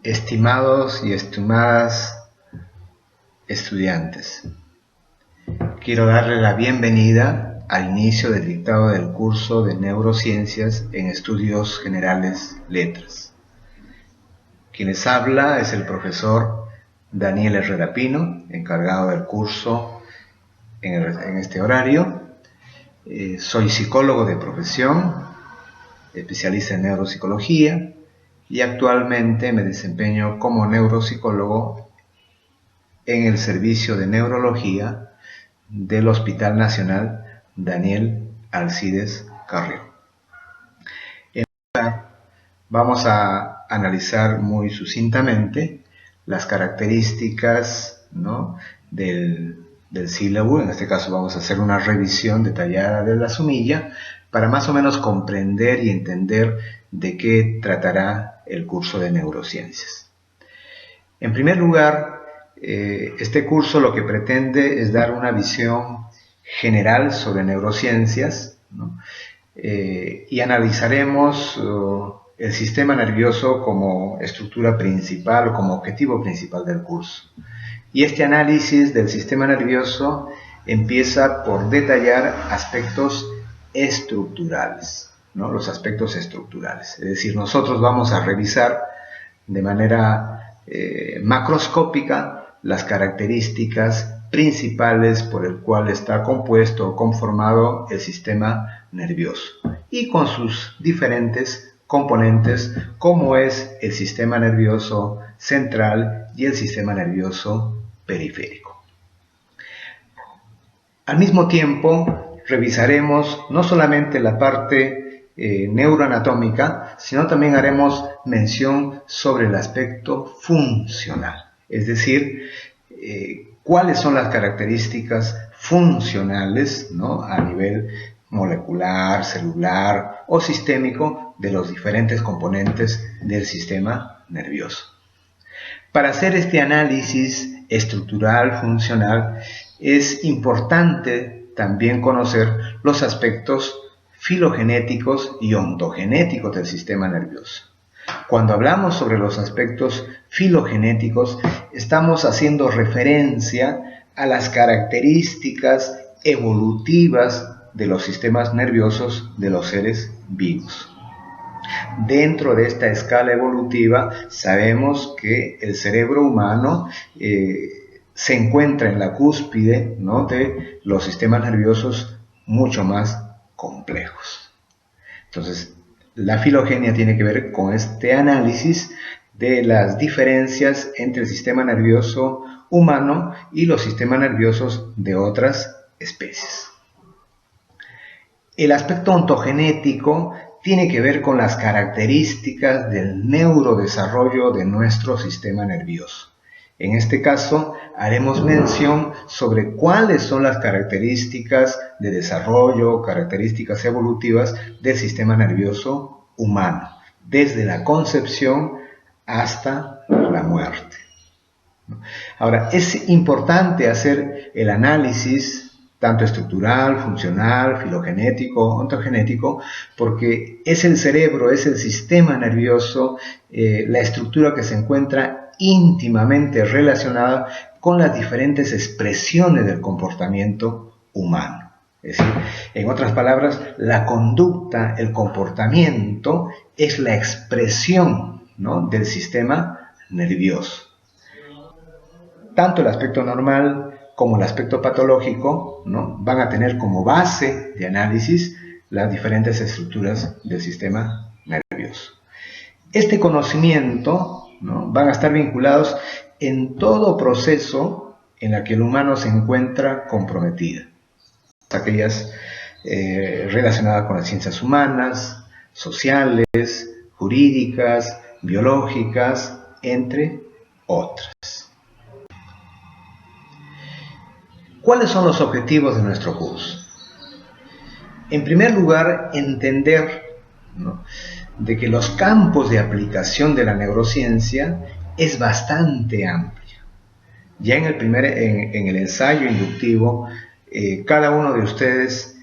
Estimados y estimadas estudiantes, quiero darles la bienvenida al inicio del dictado del curso de Neurociencias en Estudios Generales Letras. Quien les habla es el profesor Daniel Herrera Pino, encargado del curso en este horario. Soy psicólogo de profesión, especialista en neuropsicología, y actualmente me desempeño como neuropsicólogo en el servicio de neurología del Hospital Nacional Daniel Alcides Carrión. Vamos a analizar muy sucintamente las características, ¿no?, del sílabo. En este caso vamos a hacer una revisión detallada de la sumilla para más o menos comprender y entender de qué tratará el curso de neurociencias. En primer lugar, este curso lo que pretende es dar una visión general sobre neurociencias, ¿no? Y analizaremos el sistema nervioso como estructura principal o como objetivo principal del curso. Y este análisis del sistema nervioso empieza por detallar aspectos estructurales, ¿no? Los aspectos estructurales. Es decir, nosotros vamos a revisar de manera macroscópica las características principales por el cual está compuesto o conformado el sistema nervioso y con sus diferentes componentes, como es el sistema nervioso central y el sistema nervioso periférico. Al mismo tiempo, revisaremos no solamente la parte neuroanatómica, sino también haremos mención sobre el aspecto funcional, es decir, cuáles son las características funcionales, ¿no?, a nivel molecular, celular o sistémico de los diferentes componentes del sistema nervioso. Para hacer este análisis estructural funcional es importante también conocer los aspectos filogenéticos y ontogenéticos del sistema nervioso. Cuando hablamos sobre los aspectos filogenéticos, estamos haciendo referencia a las características evolutivas de los sistemas nerviosos de los seres vivos. Dentro de esta escala evolutiva sabemos que el cerebro humano se encuentra en la cúspide, ¿no?, de los sistemas nerviosos mucho más complejos. Entonces, la filogenia tiene que ver con este análisis de las diferencias entre el sistema nervioso humano y los sistemas nerviosos de otras especies. El aspecto ontogenético tiene que ver con las características del neurodesarrollo de nuestro sistema nervioso. En este caso, haremos mención sobre cuáles son las características de desarrollo, características evolutivas del sistema nervioso humano, desde la concepción hasta la muerte. Ahora, es importante hacer el análisis tanto estructural, funcional, filogenético, ontogenético, porque es el cerebro, es el sistema nervioso, la estructura que se encuentra íntimamente relacionada con las diferentes expresiones del comportamiento humano. Es decir, en otras palabras, la conducta, el comportamiento es la expresión, ¿no?, del sistema nervioso. Tanto el aspecto normal como el aspecto patológico, ¿no?, van a tener como base de análisis las diferentes estructuras del sistema nervioso. Este conocimiento, ¿no?, van a estar vinculados en todo proceso en el que el humano se encuentra comprometido. Aquellas relacionadas con las ciencias humanas, sociales, jurídicas, biológicas, entre otras. ¿Cuáles son los objetivos de nuestro curso? En primer lugar, entender, ¿no?, de que los campos de aplicación de la neurociencia es bastante amplio. Ya en el ensayo inductivo, cada uno de ustedes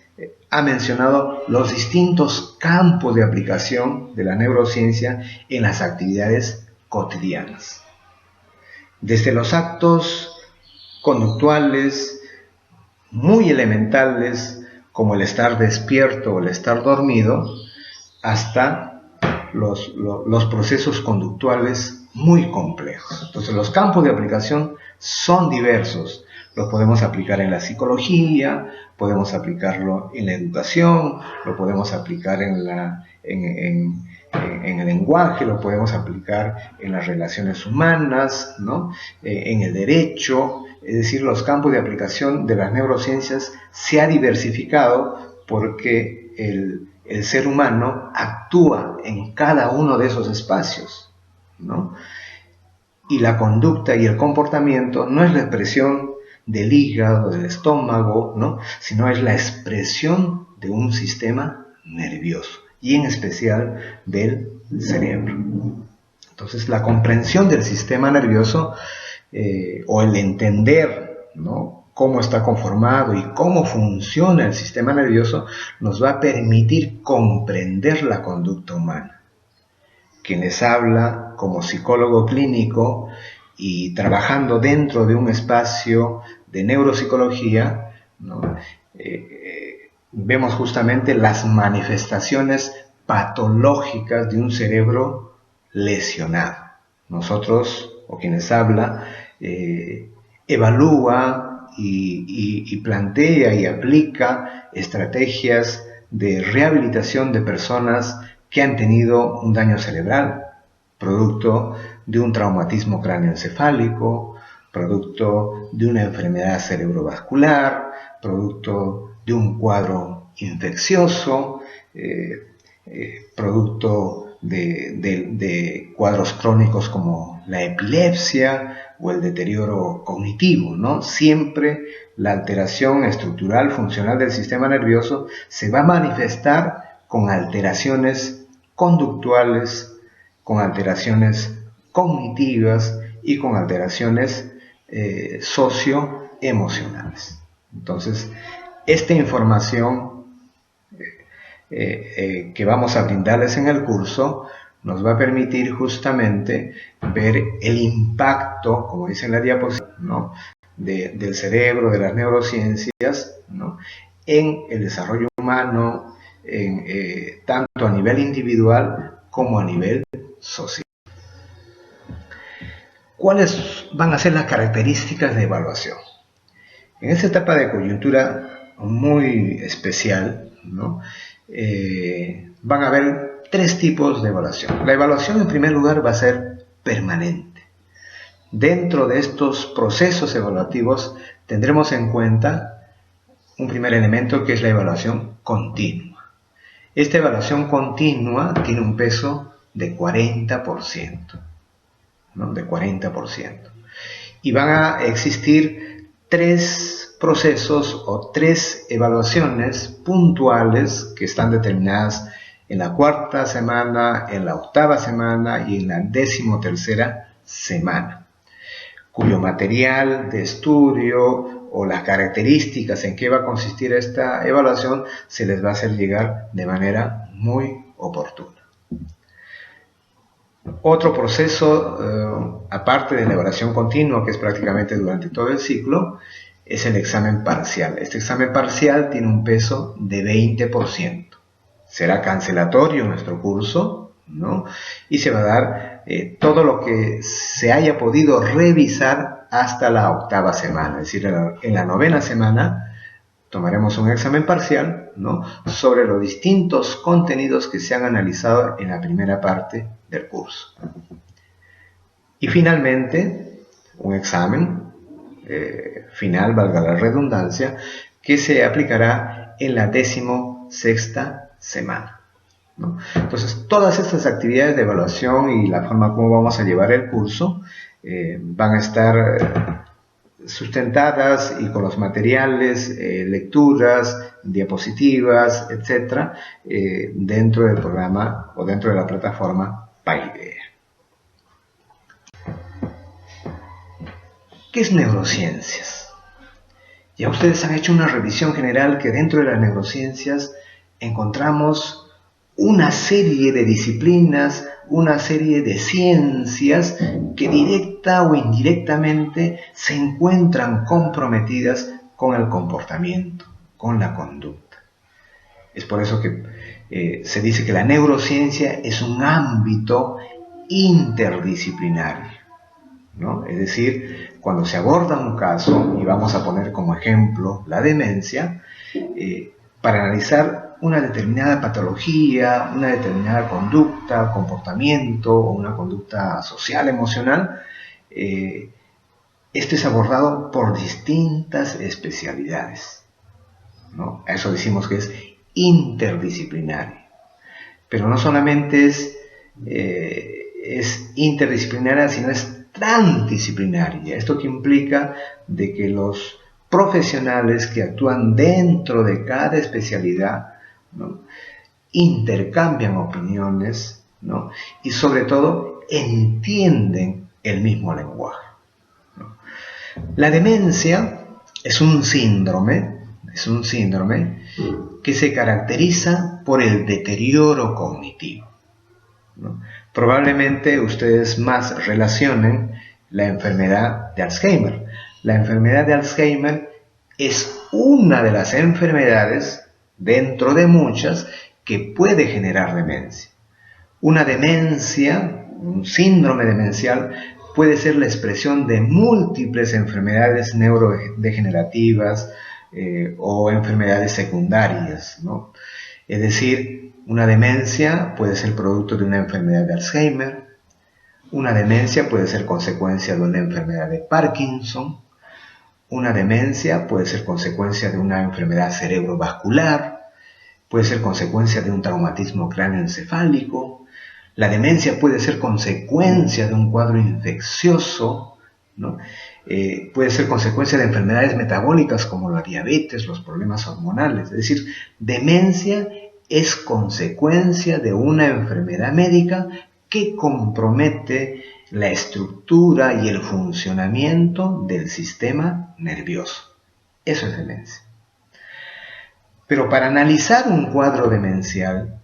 ha mencionado los distintos campos de aplicación de la neurociencia en las actividades cotidianas. Desde los actos conductuales muy elementales, como el estar despierto o el estar dormido, hasta los procesos conductuales muy complejos. Entonces los campos de aplicación son diversos. Lo podemos aplicar en la psicología, podemos aplicarlo en la educación, lo podemos aplicar en el lenguaje, lo podemos aplicar en las relaciones humanas, ¿no? En el derecho. Es decir, los campos de aplicación de las neurociencias se ha diversificado porque el ser humano actúa en cada uno de esos espacios, ¿no? Y la conducta y el comportamiento no es la expresión del hígado, del estómago, ¿no? Sino es la expresión de un sistema nervioso y en especial del cerebro. Entonces la comprensión del sistema nervioso o el entender, ¿no?, cómo está conformado y cómo funciona el sistema nervioso nos va a permitir comprender la conducta humana. Quien les habla como psicólogo clínico y trabajando dentro de un espacio de neuropsicología, ¿no?, vemos justamente las manifestaciones patológicas de un cerebro lesionado. Nosotros, o quienes habla, evalúa y plantea y aplica estrategias de rehabilitación de personas que han tenido un daño cerebral, producto de un traumatismo cráneoencefálico, producto de una enfermedad cerebrovascular, producto de un cuadro infeccioso, producto de cuadros crónicos como la epilepsia o el deterioro cognitivo, ¿no? Siempre la alteración estructural funcional del sistema nervioso se va a manifestar con alteraciones conductuales, con alteraciones cognitivas y con alteraciones socioemocionales. Entonces, esta información que vamos a brindarles en el curso nos va a permitir justamente ver el impacto, como dice en la diapositiva, ¿no?, del cerebro, de las neurociencias, ¿no?, en el desarrollo humano, tanto a nivel individual como a nivel social. ¿Cuáles van a ser las características de evaluación? En esta etapa de coyuntura muy especial, ¿no?, van a haber 3 tipos de evaluación. La evaluación, en primer lugar, va a ser permanente. Dentro de estos procesos evaluativos tendremos en cuenta un primer elemento, que es la evaluación continua. Esta evaluación continua tiene un peso de 40%, ¿no?, de 40%. Y van a existir 3 procesos o 3 evaluaciones puntuales que están determinadas en la 4ª semana, en la 8ª semana y en la 13ª semana, cuyo material de estudio o las características en qué va a consistir esta evaluación se les va a hacer llegar de manera muy oportuna. Otro proceso, aparte de la evaluación continua, que es prácticamente durante todo el ciclo, es el examen parcial. Este examen parcial tiene un peso de 20%. Será cancelatorio nuestro curso, ¿no?, y se va a dar todo lo que se haya podido revisar hasta la 8ª semana. Es decir, en la 9ª semana tomaremos un examen parcial, ¿no?, sobre los distintos contenidos que se han analizado en la primera parte del curso. Y finalmente, un examen final, valga la redundancia, que se aplicará en la 16ª semana, ¿no? Entonces, todas estas actividades de evaluación y la forma como vamos a llevar el curso van a estar sustentadas y con los materiales, lecturas, diapositivas, etcétera, dentro del programa o dentro de la plataforma Paideia. ¿Qué es neurociencias? Ya ustedes han hecho una revisión general que dentro de las neurociencias encontramos una serie de disciplinas, una serie de ciencias que directa o indirectamente se encuentran comprometidas con el comportamiento, con la conducta. Es por eso que se dice que la neurociencia es un ámbito interdisciplinario, ¿no? Es decir, cuando se aborda un caso, y vamos a poner como ejemplo la demencia, para analizar una determinada patología, una determinada conducta, comportamiento o una conducta social, emocional, esto es abordado por distintas especialidades, ¿no? A eso decimos que es interdisciplinario. Pero no solamente es interdisciplinaria, sino es transdisciplinaria. Esto que implica de que los profesionales que actúan dentro de cada especialidad, ¿no?, intercambian opiniones, ¿no?, y sobre todo entienden el mismo lenguaje, ¿no? La demencia es un síndrome que se caracteriza por el deterioro cognitivo, ¿no? Probablemente ustedes más relacionen la enfermedad de Alzheimer. La enfermedad de Alzheimer es una de las enfermedades, dentro de muchas, que puede generar demencia. Una demencia, un síndrome demencial, puede ser la expresión de múltiples enfermedades neurodegenerativas o enfermedades secundarias, ¿no? Es decir, una demencia puede ser producto de una enfermedad de Alzheimer, una demencia puede ser consecuencia de una enfermedad de Parkinson, una demencia puede ser consecuencia de una enfermedad cerebrovascular, puede ser consecuencia de un traumatismo cráneoencefálico, la demencia puede ser consecuencia de un cuadro infeccioso, ¿no? Puede ser consecuencia de enfermedades metabólicas como la diabetes, los problemas hormonales. Es decir, demencia es consecuencia de una enfermedad médica que compromete la estructura y el funcionamiento del sistema nervioso. Eso es demencia. Pero para analizar un cuadro demencial,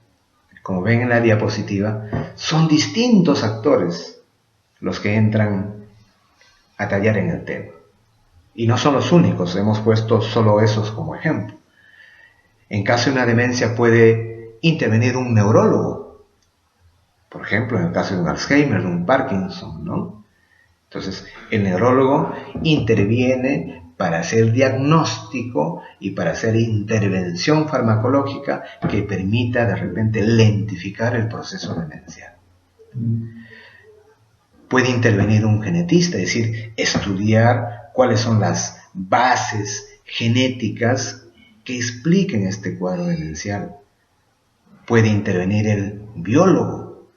como ven en la diapositiva, son distintos actores los que entran a tallar en el tema. Y no son los únicos, hemos puesto solo esos como ejemplo. En caso de una demencia puede intervenir un neurólogo, por ejemplo, en el caso de un Alzheimer, de un Parkinson, ¿no? Entonces, el neurólogo interviene para hacer diagnóstico y para hacer intervención farmacológica que permita de repente lentificar el proceso demencial. Puede intervenir un genetista, es decir, estudiar cuáles son las bases genéticas que expliquen este cuadro demencial. Puede intervenir el biólogo,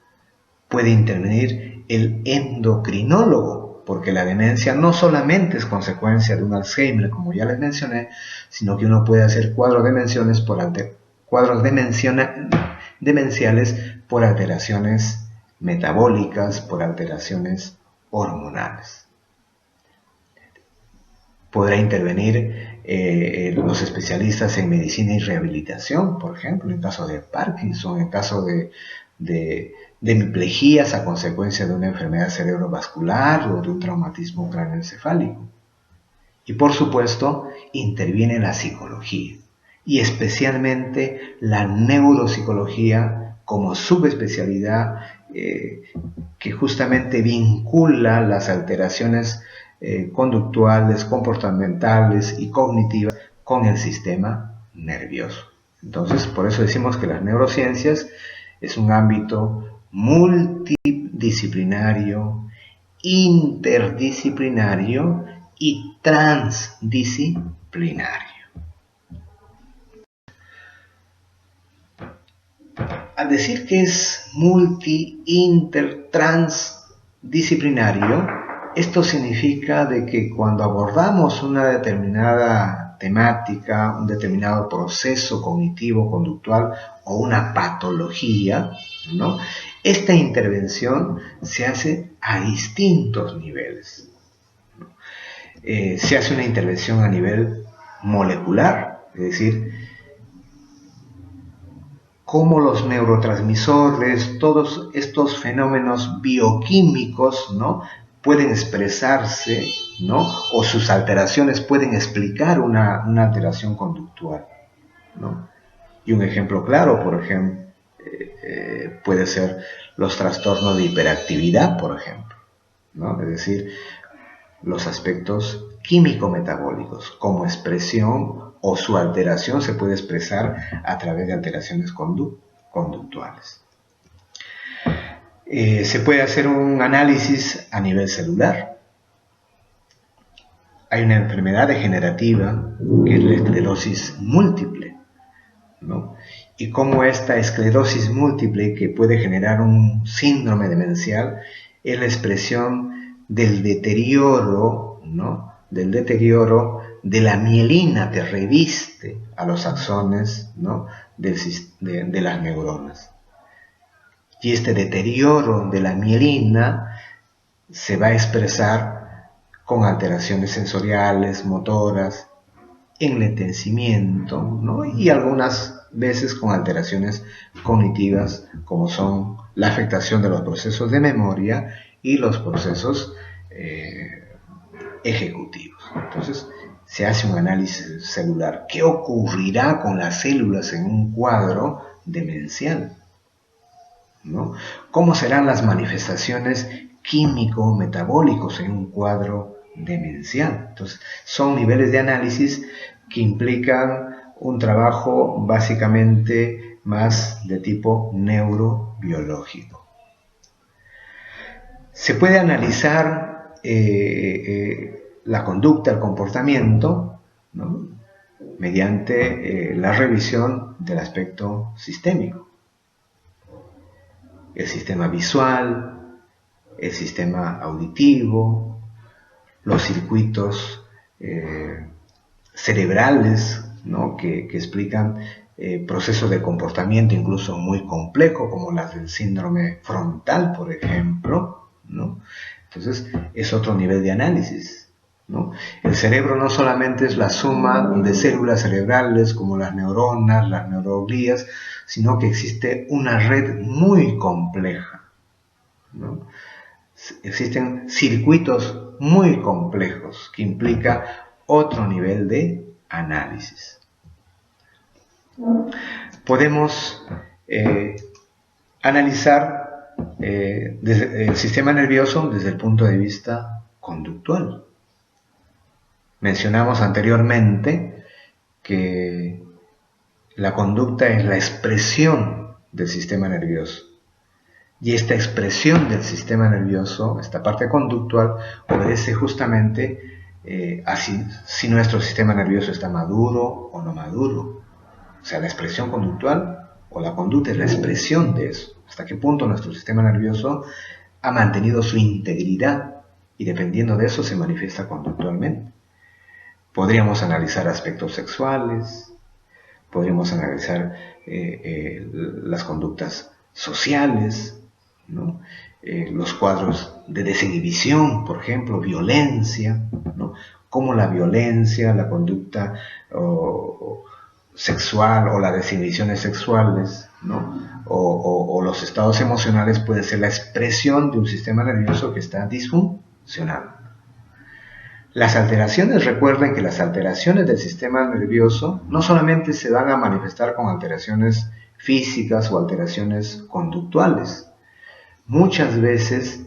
puede intervenir el endocrinólogo, porque la demencia no solamente es consecuencia de un Alzheimer, como ya les mencioné, sino que uno puede hacer cuadros demenciales por alteraciones metabólicas, por alteraciones hormonales. Podrá intervenir los especialistas en medicina y rehabilitación, por ejemplo, en caso de Parkinson, en caso de hemiplejías a consecuencia de una enfermedad cerebrovascular o de un traumatismo cráneoencefálico. Y por supuesto, interviene la psicología, y especialmente la neuropsicología como subespecialidad que justamente vincula las alteraciones conductuales, comportamentales y cognitivas con el sistema nervioso. Entonces, por eso decimos que las neurociencias es un ámbito multidisciplinario, interdisciplinario y transdisciplinario. Al decir que es transdisciplinario, esto significa de que cuando abordamos una determinada temática, un determinado proceso cognitivo, conductual o una patología, ¿no?, esta intervención se hace a distintos niveles, ¿no? Se hace una intervención a nivel molecular, es decir, cómo los neurotransmisores, todos estos fenómenos bioquímicos, ¿no?, pueden expresarse, ¿no?, o sus alteraciones pueden explicar una alteración conductual, ¿no? Y un ejemplo claro, por ejemplo, puede ser los trastornos de hiperactividad, por ejemplo, ¿no? Es decir, los aspectos químico-metabólicos como expresión o su alteración se puede expresar a través de alteraciones conductuales. Se puede hacer un análisis a nivel celular. Hay una enfermedad degenerativa que es la esclerosis múltiple, ¿no? Y cómo esta esclerosis múltiple, que puede generar un síndrome demencial, es la expresión del deterioro, ¿no?, del deterioro de la mielina que reviste a los axones, ¿no?, de las neuronas. Y este deterioro de la mielina se va a expresar con alteraciones sensoriales, motoras, enlentecimiento, ¿no?, y algunas veces con alteraciones cognitivas, como son la afectación de los procesos de memoria y los procesos ejecutivos. Entonces, se hace un análisis celular. ¿Qué ocurrirá con las células en un cuadro demencial? ¿No? ¿Cómo serán las manifestaciones químico-metabólicos en un cuadro demencial? Entonces, son niveles de análisis que implican un trabajo básicamente más de tipo neurobiológico. Se puede analizar la conducta, el comportamiento, ¿no?, mediante la revisión del aspecto sistémico. El sistema visual, el sistema auditivo, los circuitos cerebrales, ¿no?, que explican procesos de comportamiento incluso muy complejos, como las del síndrome frontal, por ejemplo, ¿no? Entonces, es otro nivel de análisis, ¿no? El cerebro no solamente es la suma de células cerebrales como las neuronas, las neuroglías, sino que existe una red muy compleja, ¿no? Existen circuitos muy complejos que implica otro nivel de análisis. Podemos analizar desde el sistema nervioso desde el punto de vista conductual. Mencionamos anteriormente que la conducta es la expresión del sistema nervioso. Y esta expresión del sistema nervioso, esta parte conductual, obedece justamente a si nuestro sistema nervioso está maduro o no maduro. O sea, la expresión conductual o la conducta es la expresión de eso. Hasta qué punto nuestro sistema nervioso ha mantenido su integridad y dependiendo de eso se manifiesta conductualmente. Podríamos analizar aspectos sexuales, podríamos analizar las conductas sociales, ¿no?, los cuadros de desinhibición, por ejemplo, violencia, ¿no?, cómo la violencia, la conducta sexual o las desinhibiciones sexuales, ¿no?, o los estados emocionales pueden ser la expresión de un sistema nervioso que está disfuncional. Las alteraciones, recuerden que las alteraciones del sistema nervioso no solamente se van a manifestar con alteraciones físicas o alteraciones conductuales. Muchas veces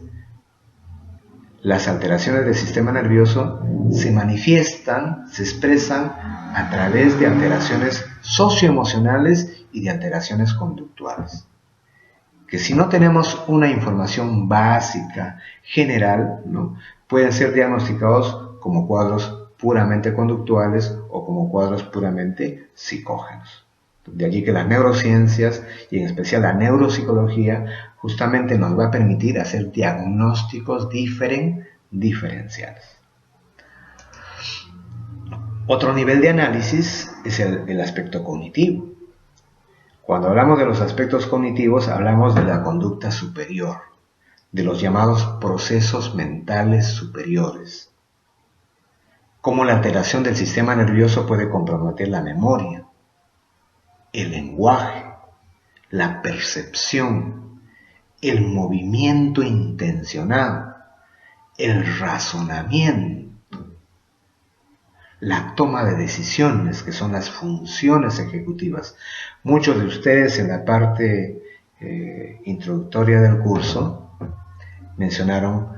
las alteraciones del sistema nervioso se manifiestan, se expresan a través de alteraciones socioemocionales y de alteraciones conductuales. Que si no tenemos una información básica, general, ¿no?, pueden ser diagnosticados como cuadros puramente conductuales o como cuadros puramente psicógenos. De allí que las neurociencias y en especial la neuropsicología justamente nos va a permitir hacer diagnósticos diferenciales. Otro nivel de análisis es el aspecto cognitivo. Cuando hablamos de los aspectos cognitivos hablamos de la conducta superior, de los llamados procesos mentales superiores. Cómo la alteración del sistema nervioso puede comprometer la memoria, el lenguaje, la percepción, el movimiento intencionado, el razonamiento, la toma de decisiones, que son las funciones ejecutivas. Muchos de ustedes en la parte introductoria del curso mencionaron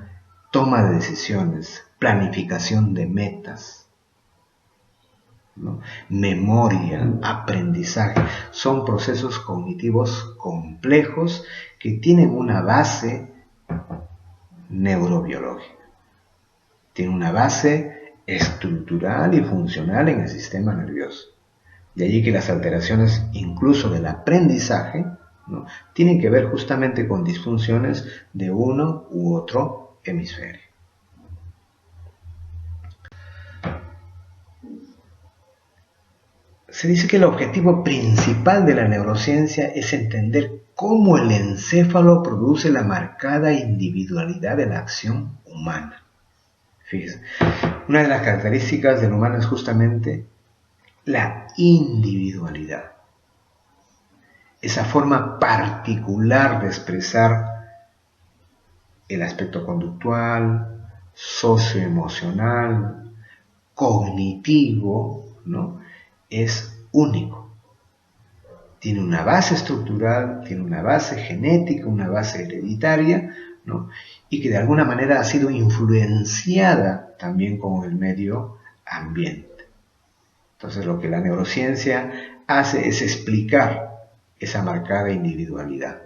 toma de decisiones, planificación de metas, ¿no? Memoria, aprendizaje. Son procesos cognitivos complejos que tienen una base neurobiológica. Tienen una base estructural y funcional en el sistema nervioso. De allí que las alteraciones, incluso del aprendizaje, ¿no?, tienen que ver justamente con disfunciones de uno u otro hemisferio. Se dice que el objetivo principal de la neurociencia es entender cómo el encéfalo produce la marcada individualidad de la acción humana. Fíjense, una de las características del humano es justamente la individualidad. Esa forma particular de expresar el aspecto conductual, socioemocional, cognitivo, ¿no?, es único. Tiene una base estructural, tiene una base genética, una base hereditaria, ¿no?, y que de alguna manera ha sido influenciada también con el medio ambiente. Entonces lo que la neurociencia hace es explicar esa marcada individualidad.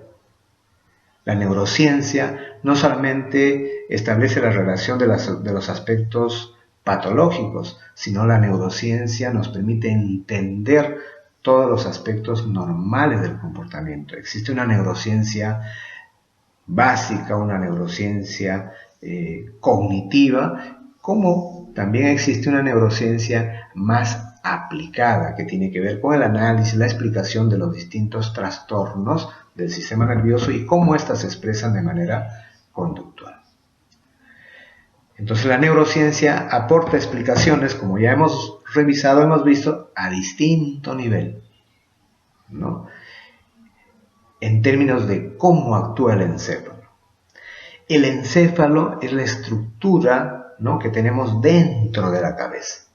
La neurociencia no solamente establece la relación de los aspectos patológicos, sino la neurociencia nos permite entender todos los aspectos normales del comportamiento. Existe una neurociencia básica, una neurociencia cognitiva, como también existe una neurociencia más aplicada, que tiene que ver con el análisis, la explicación de los distintos trastornos del sistema nervioso y cómo éstas se expresan de manera conductual. Entonces la neurociencia aporta explicaciones, como ya hemos revisado, hemos visto, a distinto nivel, ¿no?, en términos de cómo actúa el encéfalo. El encéfalo es la estructura, ¿no?, que tenemos dentro de la cabeza.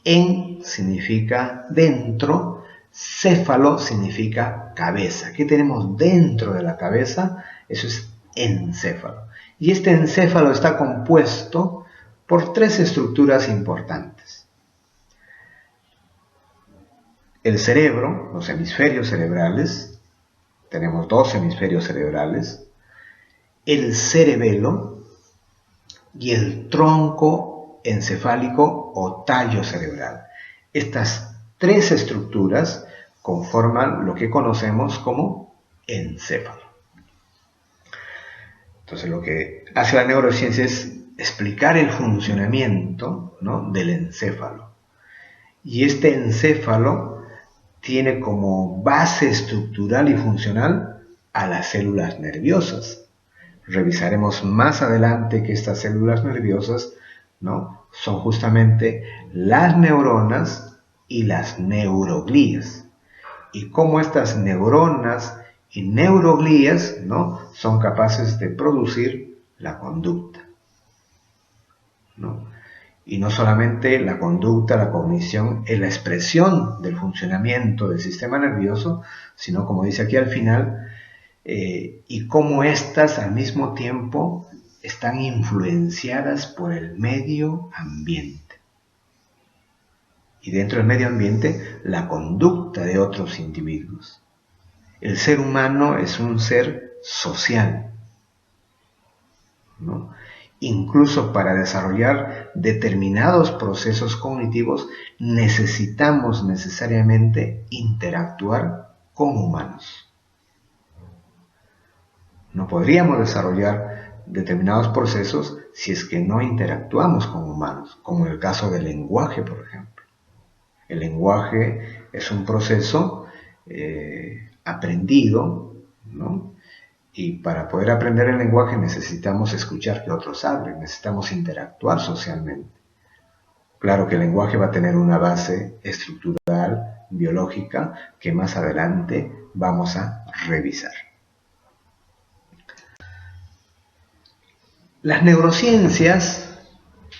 En significa dentro, céfalo significa cabeza. ¿Qué tenemos dentro de la cabeza? Eso es encéfalo. Y este encéfalo está compuesto por tres estructuras importantes. El cerebro, los hemisferios cerebrales, tenemos dos hemisferios cerebrales, el cerebelo y el tronco encefálico o tallo cerebral. Estas tres estructuras conforman lo que conocemos como encéfalo. Entonces lo que hace la neurociencia es explicar el funcionamiento, ¿no?, del encéfalo. Y este encéfalo tiene como base estructural y funcional a las células nerviosas. Revisaremos más adelante que estas células nerviosas, ¿no?, son justamente las neuronas y las neuroglías. Y cómo estas neuronas y neuroglías, ¿no?, son capaces de producir la conducta, ¿no? Y no solamente la conducta, la cognición es la expresión del funcionamiento del sistema nervioso, sino, como dice aquí al final, y cómo éstas al mismo tiempo están influenciadas por el medio ambiente. Y dentro del medio ambiente, la conducta de otros individuos. El ser humano es un ser social, ¿no? Incluso para desarrollar determinados procesos cognitivos necesitamos necesariamente interactuar con humanos. No podríamos desarrollar determinados procesos si es que no interactuamos con humanos, como en el caso del lenguaje, por ejemplo. El lenguaje es un proceso aprendido, ¿no? Y para poder aprender el lenguaje necesitamos escuchar que otros hablen, necesitamos interactuar socialmente. Claro que el lenguaje va a tener una base estructural biológica que más adelante vamos a revisar. Las neurociencias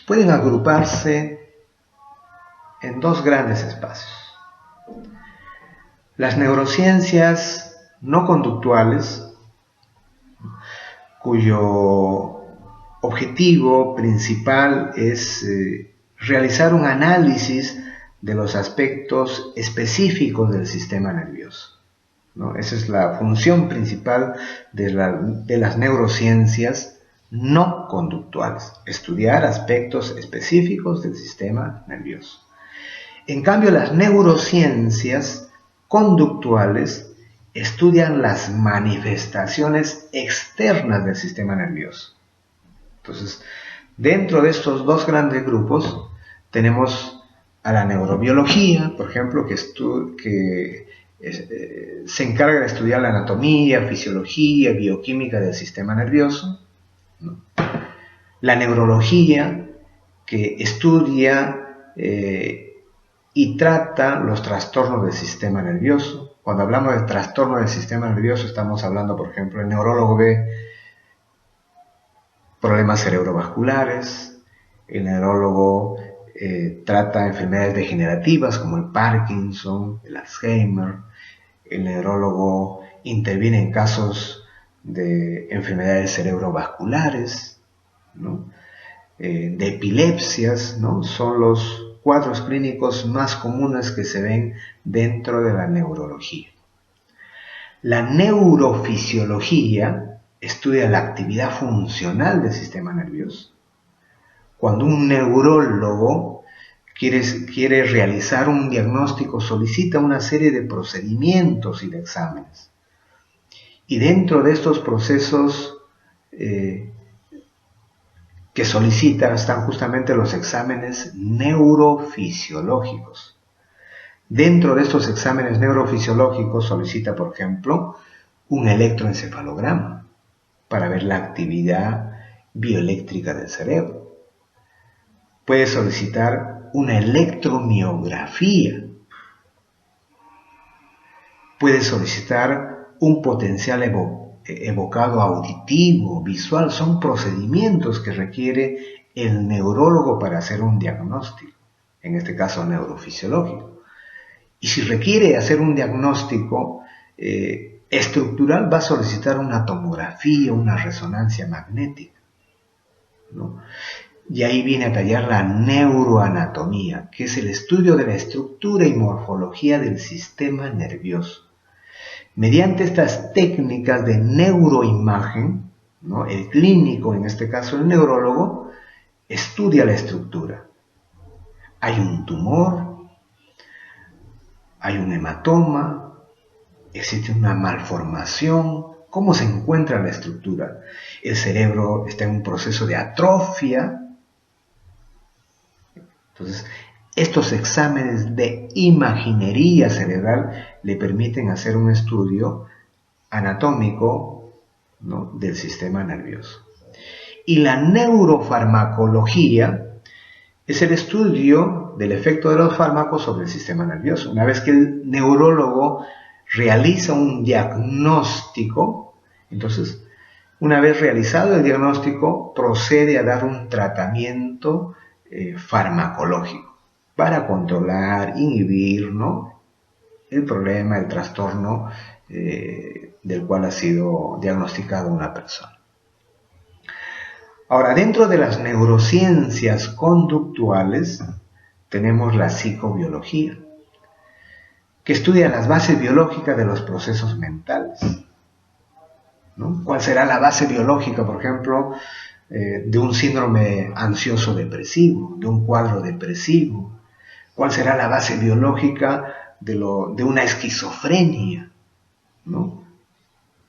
pueden agruparse en dos grandes espacios. Las neurociencias no conductuales, cuyo objetivo principal es realizar un análisis de los aspectos específicos del sistema nervioso, ¿no? Esa es la función principal de las neurociencias no conductuales, estudiar aspectos específicos del sistema nervioso. En cambio, las neurociencias conductuales estudian las manifestaciones externas del sistema nervioso. Entonces, dentro de estos dos grandes grupos tenemos a la neurobiología, por ejemplo, que se encarga de estudiar la anatomía, fisiología, bioquímica del sistema nervioso, ¿no? La neurología, que estudia y trata los trastornos del sistema nervioso. Cuando hablamos de trastorno del sistema nervioso, estamos hablando, por ejemplo, el neurólogo ve problemas cerebrovasculares, el neurólogo trata enfermedades degenerativas como el Parkinson, el Alzheimer, el neurólogo interviene en casos de enfermedades cerebrovasculares, ¿no? De epilepsias, ¿no? Son los cuadros clínicos más comunes que se ven dentro de la neurología. La neurofisiología estudia la actividad funcional del sistema nervioso. Cuando un neurólogo quiere realizar un diagnóstico, solicita una serie de procedimientos y de exámenes. Y dentro de estos procesos que solicita están justamente los exámenes neurofisiológicos. Dentro de estos exámenes neurofisiológicos solicita, por ejemplo, un electroencefalograma para ver la actividad bioeléctrica del cerebro. Puede solicitar una electromiografía. Puede solicitar un potencial evocado auditivo, visual. Son procedimientos que requiere el neurólogo para hacer un diagnóstico, en este caso neurofisiológico. Y si requiere hacer un diagnóstico estructural, va a solicitar una tomografía, una resonancia magnética, ¿no? Y ahí viene a tallar la neuroanatomía, que es el estudio de la estructura y morfología del sistema nervioso. Mediante estas técnicas de neuroimagen, ¿no? El clínico, en este caso el neurólogo, estudia la estructura. Hay un tumor, hay un hematoma, existe una malformación. ¿Cómo se encuentra la estructura? El cerebro está en un proceso de atrofia. Entonces, estos exámenes de imaginería cerebral le permiten hacer un estudio anatómico, ¿no? del sistema nervioso. Y la neurofarmacología es el estudio del efecto de los fármacos sobre el sistema nervioso. Una vez que el neurólogo realiza un diagnóstico, entonces, una vez realizado el diagnóstico, procede a dar un tratamiento farmacológico para controlar, inhibir, ¿no? el problema, el trastorno del cual ha sido diagnosticado una persona. Ahora, dentro de las neurociencias conductuales tenemos la psicobiología, que estudia las bases biológicas de los procesos mentales, ¿no? ¿Cuál será la base biológica, por ejemplo, de un síndrome ansioso depresivo, de un cuadro depresivo? ¿Cuál será la base biológica de una esquizofrenia, ¿no?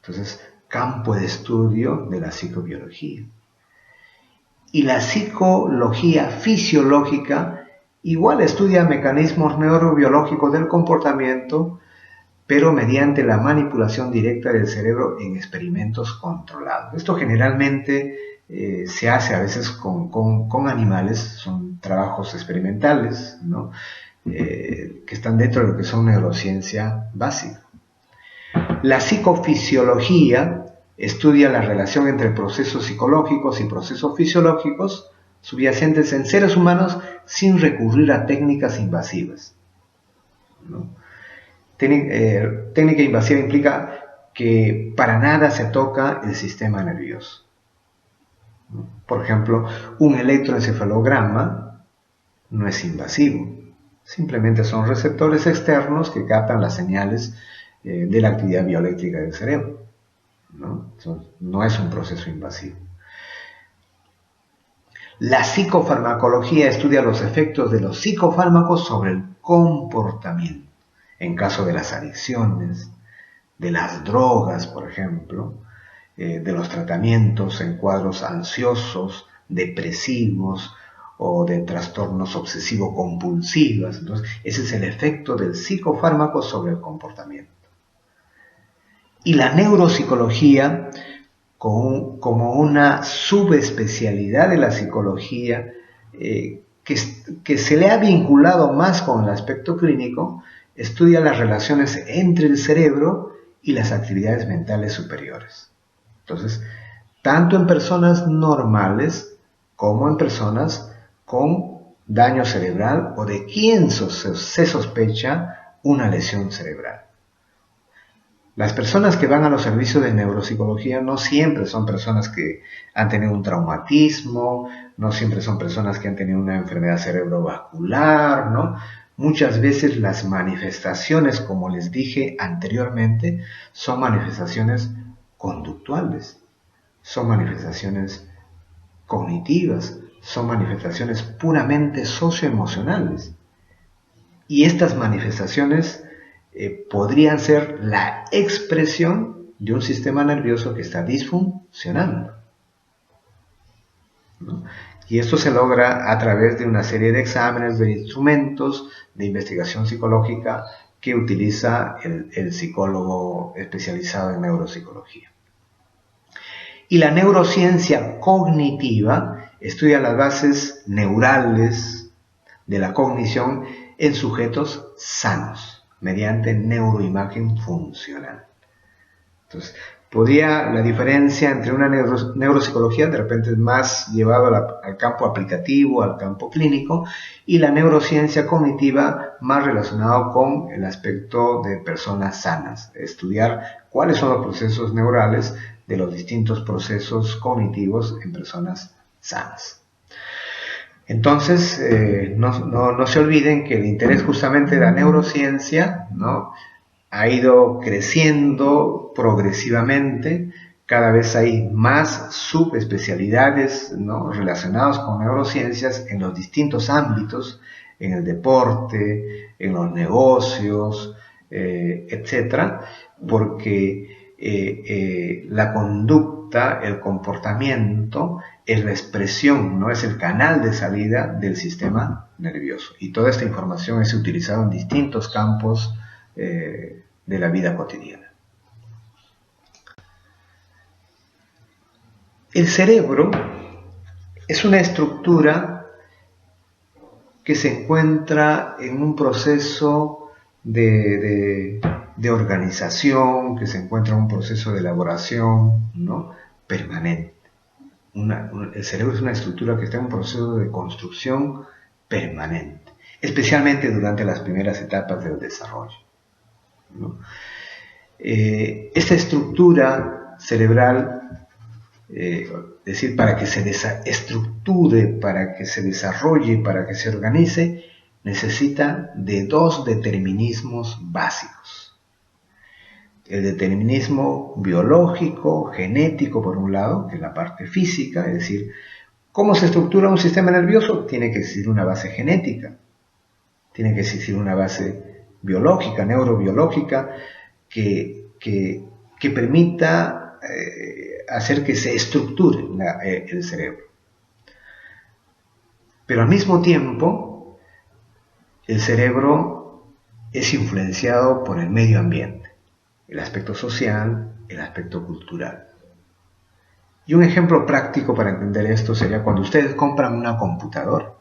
Entonces, campo de estudio de la psicobiología. Y la psicología fisiológica igual estudia mecanismos neurobiológicos del comportamiento, pero mediante la manipulación directa del cerebro en experimentos controlados. Esto generalmente se hace a veces con animales, son trabajos experimentales, ¿no? que están dentro de lo que son neurociencia básica. La psicofisiología estudia la relación entre procesos psicológicos y procesos fisiológicos subyacentes en seres humanos sin recurrir a técnicas invasivas, ¿no? Técnica invasiva implica que para nada se toca el sistema nervioso. Por ejemplo, un electroencefalograma no es invasivo, simplemente son receptores externos que captan las señales de la actividad bioeléctrica del cerebro, ¿no? Entonces, no es un proceso invasivo. La psicofarmacología estudia los efectos de los psicofármacos sobre el comportamiento, en caso de las adicciones, de las drogas, por ejemplo, de los tratamientos en cuadros ansiosos, depresivos o de trastornos obsesivo-compulsivos. Entonces, ese es el efecto del psicofármaco sobre el comportamiento. Y la neuropsicología, como una subespecialidad de la psicología que se le ha vinculado más con el aspecto clínico, estudia las relaciones entre el cerebro y las actividades mentales superiores. Entonces, tanto en personas normales como en personas con daño cerebral o de quien se sospecha una lesión cerebral. Las personas que van a los servicios de neuropsicología no siempre son personas que han tenido un traumatismo, no siempre son personas que han tenido una enfermedad cerebrovascular, ¿no? Muchas veces las manifestaciones, como les dije anteriormente, son manifestaciones conductuales, son manifestaciones cognitivas, son manifestaciones puramente socioemocionales. Y estas manifestaciones podrían ser la expresión de un sistema nervioso que está disfuncionando, ¿no? Y esto se logra a través de una serie de exámenes, de instrumentos de investigación psicológica que utiliza el psicólogo especializado en neuropsicología. Y la neurociencia cognitiva estudia las bases neurales de la cognición en sujetos sanos, mediante neuroimagen funcional. Entonces, la diferencia entre una neuropsicología de repente es más llevada al campo aplicativo, al campo clínico, y la neurociencia cognitiva más relacionado con el aspecto de personas sanas, estudiar cuáles son los procesos neurales de los distintos procesos cognitivos en personas sanas. Entonces, no se olviden que el interés justamente de la neurociencia, ¿no?, ha ido creciendo progresivamente. Cada vez hay más subespecialidades, ¿no?, relacionadas con neurociencias en los distintos ámbitos, en el deporte, en los negocios, etc., porque la conducta, el comportamiento, es la expresión, no es el canal de salida del sistema nervioso. Y toda esta información es utilizada en distintos campos de la vida cotidiana. El cerebro es una estructura que se encuentra en un proceso de organización, que se encuentra en un proceso de elaboración, ¿no?, permanente. El cerebro es una estructura que está en un proceso de construcción permanente, especialmente durante las primeras etapas del desarrollo, ¿no? Esta estructura cerebral, es decir, para que se estructure, para que se desarrolle, para que se organice, necesita de dos determinismos básicos. El determinismo biológico, genético por un lado, que es la parte física, es decir, ¿cómo se estructura un sistema nervioso? Tiene que existir una base genética, tiene que existir una base biológica, neurobiológica, que permita hacer que se estructure el cerebro. Pero al mismo tiempo, el cerebro es influenciado por el medio ambiente, el aspecto social, el aspecto cultural. Y un ejemplo práctico para entender esto sería cuando ustedes compran una computadora.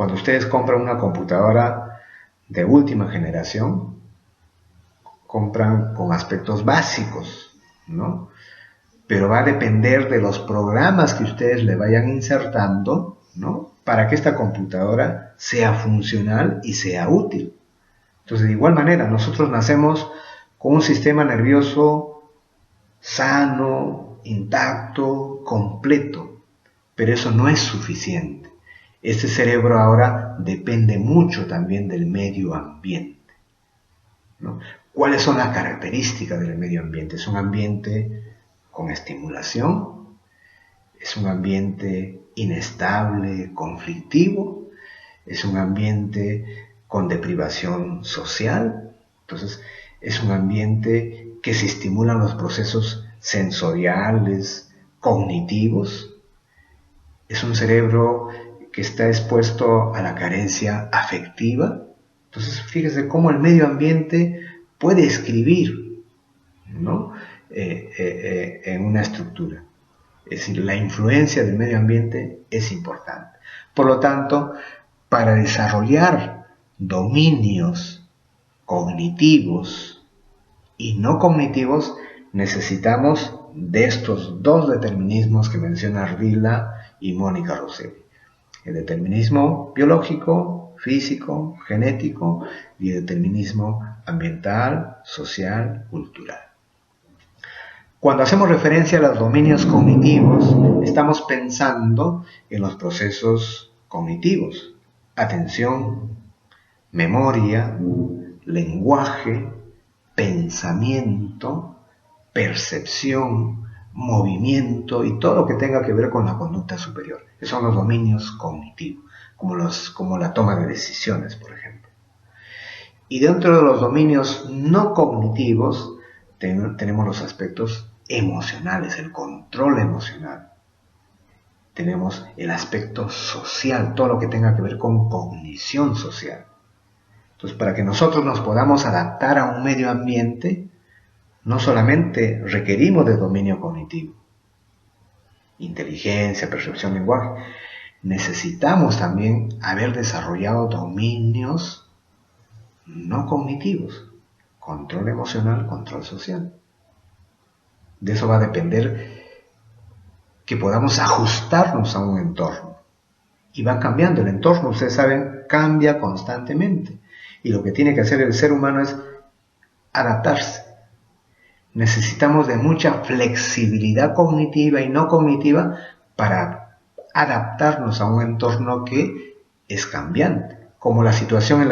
Cuando ustedes compran una computadora de última generación, compran con aspectos básicos, ¿no? Pero va a depender de los programas que ustedes le vayan insertando, ¿no? Para que esta computadora sea funcional y sea útil. Entonces, de igual manera, nosotros nacemos con un sistema nervioso sano, intacto, completo, pero eso no es suficiente. Este cerebro ahora depende mucho también del medio ambiente, ¿no? ¿Cuáles son las características del medio ambiente? Es un ambiente con estimulación, es un ambiente inestable, conflictivo, es un ambiente con deprivación social. Entonces, es un ambiente que se estimulan los procesos sensoriales, cognitivos. Es un cerebro que está expuesto a la carencia afectiva. Entonces, fíjese cómo el medio ambiente puede escribir, ¿no? En una estructura. Es decir, la influencia del medio ambiente es importante. Por lo tanto, para desarrollar dominios cognitivos y no cognitivos, necesitamos de estos dos determinismos que menciona Ardila y Mónica Rosselli. El determinismo biológico, físico, genético y el determinismo ambiental, social, cultural. Cuando hacemos referencia a los dominios cognitivos, estamos pensando en los procesos cognitivos: atención, memoria, lenguaje, pensamiento, percepción, movimiento y todo lo que tenga que ver con la conducta superior. Esos son los dominios cognitivos, como la toma de decisiones, por ejemplo. Y dentro de los dominios no cognitivos tenemos los aspectos emocionales, el control emocional. Tenemos el aspecto social, todo lo que tenga que ver con cognición social. Entonces, para que nosotros nos podamos adaptar a un medio ambiente, no solamente requerimos de dominio cognitivo, inteligencia, percepción, lenguaje, necesitamos también haber desarrollado dominios no cognitivos, control emocional, control social. De eso va a depender que podamos ajustarnos a un entorno. Y va cambiando el entorno, ustedes saben, cambia constantemente. Y lo que tiene que hacer el ser humano es adaptarse. Necesitamos de mucha flexibilidad cognitiva y no cognitiva para adaptarnos a un entorno que es cambiante, como la situación en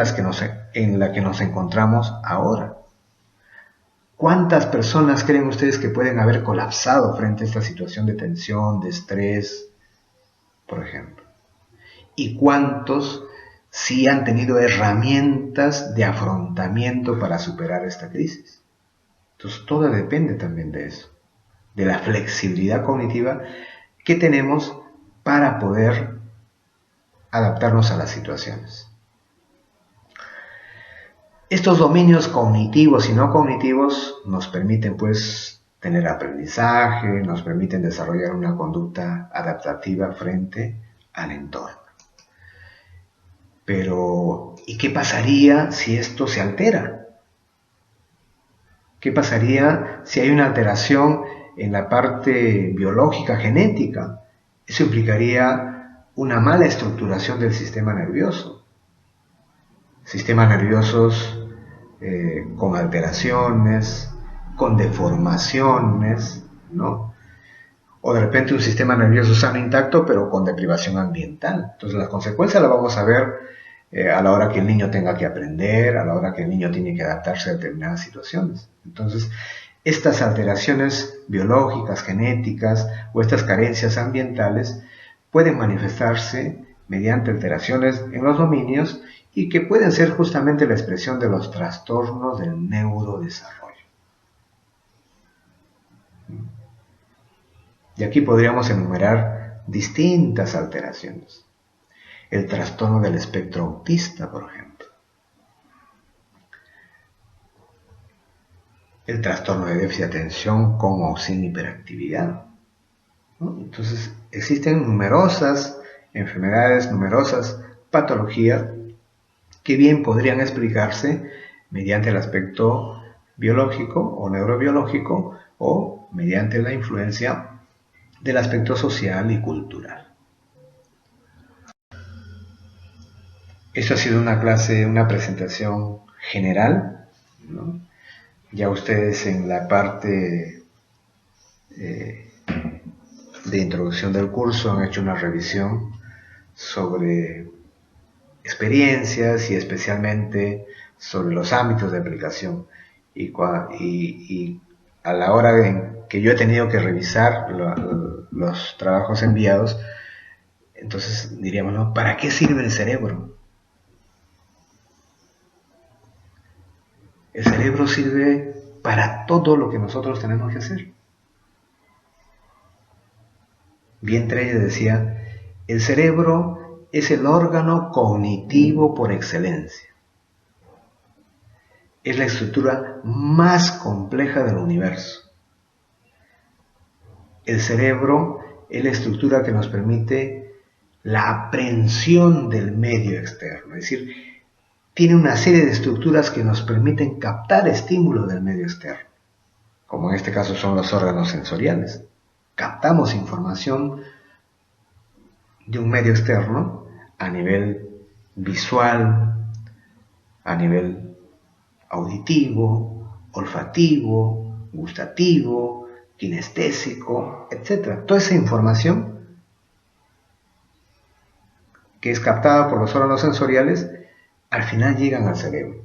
la que nos encontramos ahora. ¿Cuántas personas creen ustedes que pueden haber colapsado frente a esta situación de tensión, de estrés, por ejemplo? ¿Y cuántos sí han tenido herramientas de afrontamiento para superar esta crisis? Entonces, todo depende también de eso, de la flexibilidad cognitiva que tenemos para poder adaptarnos a las situaciones. Estos dominios cognitivos y no cognitivos nos permiten, pues, tener aprendizaje, nos permiten desarrollar una conducta adaptativa frente al entorno. Pero, ¿y qué pasaría si esto se altera? ¿Qué pasaría si hay una alteración en la parte biológica, genética? Eso implicaría una mala estructuración del sistema nervioso. Sistemas nerviosos con alteraciones, con deformaciones, ¿no? O de repente un sistema nervioso sano intacto, pero con deprivación ambiental. Entonces las consecuencias las vamos a ver a la hora que el niño tenga que aprender, a la hora que el niño tiene que adaptarse a determinadas situaciones. Entonces, estas alteraciones biológicas, genéticas o estas carencias ambientales pueden manifestarse mediante alteraciones en los dominios y que pueden ser justamente la expresión de los trastornos del neurodesarrollo. Y aquí podríamos enumerar distintas alteraciones. El trastorno del espectro autista, por ejemplo. El trastorno de déficit de atención con o sin hiperactividad, ¿no? Entonces, existen numerosas enfermedades, numerosas patologías que bien podrían explicarse mediante el aspecto biológico o neurobiológico o mediante la influencia del aspecto social y cultural. Esto ha sido una clase, una presentación general, ¿no? Ya ustedes en la parte de introducción del curso han hecho una revisión sobre experiencias y especialmente sobre los ámbitos de aplicación. Y a la hora en que yo he tenido que revisar los trabajos enviados, entonces diríamos, ¿no? ¿Para qué sirve el cerebro? El cerebro sirve para todo lo que nosotros tenemos que hacer. Bien Treyer decía, el cerebro es el órgano cognitivo por excelencia. Es la estructura más compleja del universo. El cerebro es la estructura que nos permite la aprehensión del medio externo, es decir, tiene una serie de estructuras que nos permiten captar estímulos del medio externo, como en este caso son los órganos sensoriales. Captamos información de un medio externo a nivel visual, a nivel auditivo, olfativo, gustativo, kinestésico, etc. Toda esa información que es captada por los órganos sensoriales, al final llegan al cerebro.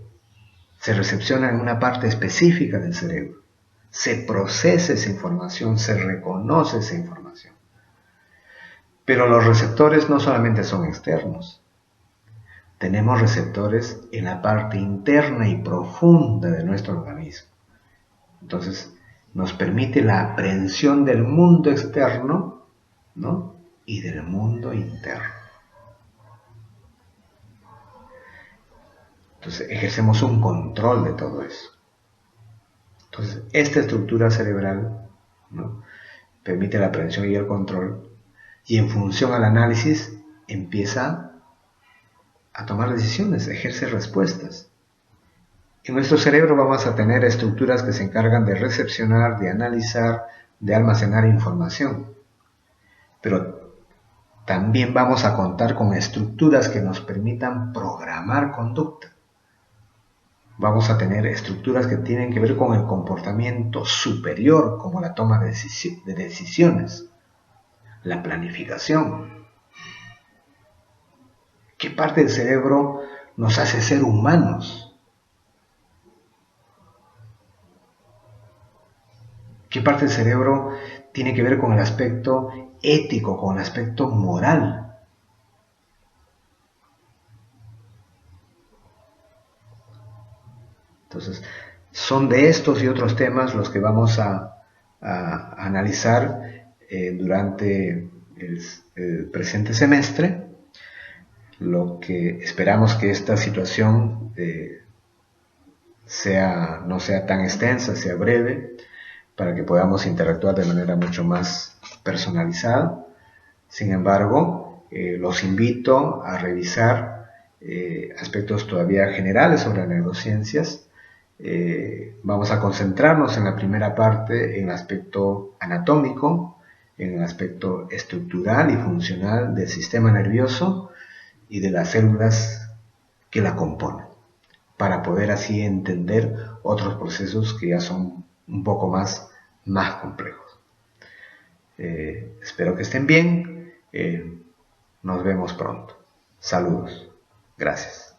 Se recepciona en una parte específica del cerebro. Se procesa esa información, se reconoce esa información. Pero los receptores no solamente son externos. Tenemos receptores en la parte interna y profunda de nuestro organismo. Entonces, nos permite la aprehensión del mundo externo, ¿no? Y del mundo interno. Entonces, ejercemos un control de todo eso. Entonces, esta estructura cerebral, ¿no? Permite la aprehensión y el control, y en función al análisis empieza a tomar decisiones, ejerce respuestas. En nuestro cerebro vamos a tener estructuras que se encargan de recepcionar, de analizar, de almacenar información. Pero también vamos a contar con estructuras que nos permitan programar conducta. Vamos a tener estructuras que tienen que ver con el comportamiento superior, como la toma de decisiones, la planificación. ¿Qué parte del cerebro nos hace ser humanos? ¿Qué parte del cerebro tiene que ver con el aspecto ético, con el aspecto moral? Entonces, son de estos y otros temas los que vamos a analizar durante el presente semestre. Lo que esperamos que esta situación no sea tan extensa, sea breve, para que podamos interactuar de manera mucho más personalizada. Sin embargo, los invito a revisar aspectos todavía generales sobre las neurociencias. Vamos a concentrarnos en la primera parte en el aspecto anatómico, en el aspecto estructural y funcional del sistema nervioso y de las células que la componen, para poder así entender otros procesos que ya son un poco más complejos. Espero que estén bien. Nos vemos pronto. Saludos. Gracias.